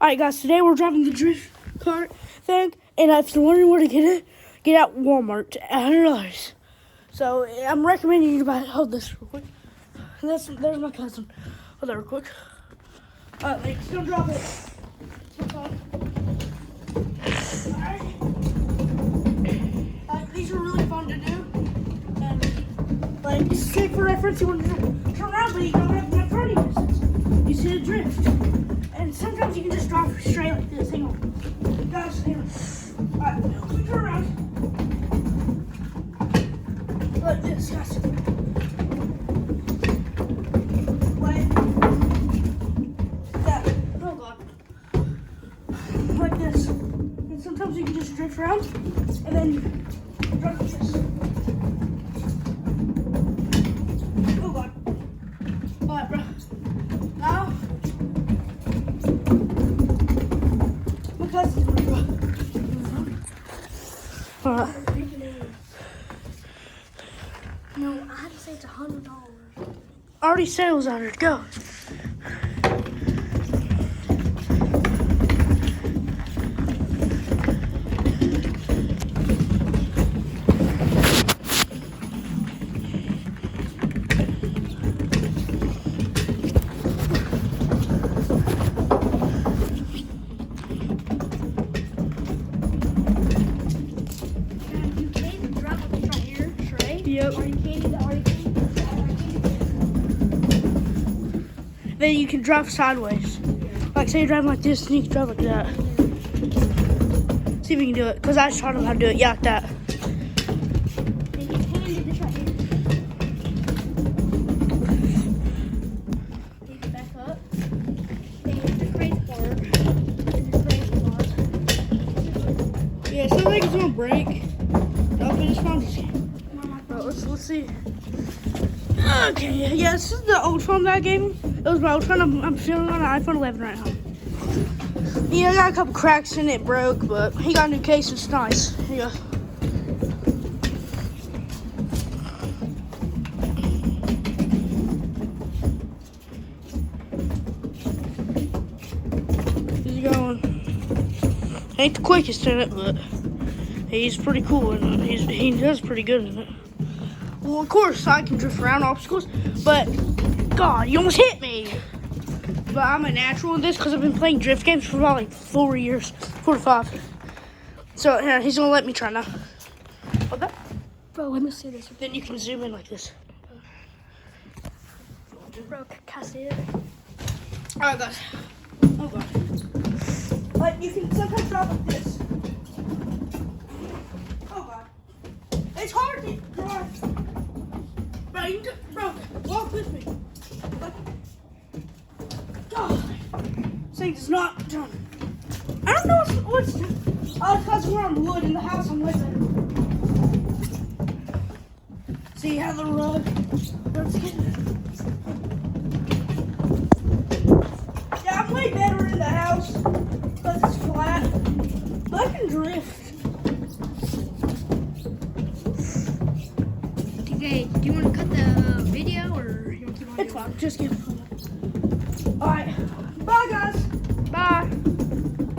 Alright guys, today we're driving the drift cart thing, and if you're wondering where to get it, get at Walmart at $100. So I'm recommending you to buy it. Hold this real quick. There's my cousin. Hold that real quick. He's gonna drop it. Alright. These are really fun to do. And like straight for reference, you want to turn around, but you don't have enough turning distance. You see the drift. And sometimes you can just drive straight like this. Hang on. Guys, hang on. Alright, we turn around. Like this, guys. Like that. Oh god. Like this. And sometimes you can just drift around and then drive like this. Oh god. Alright, bro. Now No, I had to say it's $100. I already said it was 100. Go. Yep. Then you can drive sideways. Like say you're driving like this, and you can drive like that. See if you can do it, because I just taught him how to do it. Yeah, like that. Yeah, it sounds like it's gonna break. No, but it's fine. Let's see. Okay, yeah, this is the old phone that I gave him. It was my old phone. I'm feeling on an iPhone 11 right now. Yeah, I got a couple cracks in it, broke, but he got a new case. It's nice. Yeah. He's going. Ain't the quickest in it, but he's pretty cool in it. He does pretty good in it. Well, of course, I can drift around obstacles, but God, you almost hit me. But I'm a natural in this because I've been playing drift games for about like 4 years, 4 to 5. So yeah, he's gonna let me try now. Hold that. Bro, let me see this. Then you can zoom in like this. Bro, can I see it? All right, guys. Oh God. Like you can sometimes drive like this. Oh God. It's hard to drive. Bro, walk with me. God, this thing does not turn. I don't know what's oh, it's because we're on wood in the house I'm living. See how the rug. Yeah, I'm way better in the house because it's flat. But I can drift. Okay, do you want to cut the video or you want to keep on? It's fine. Just give.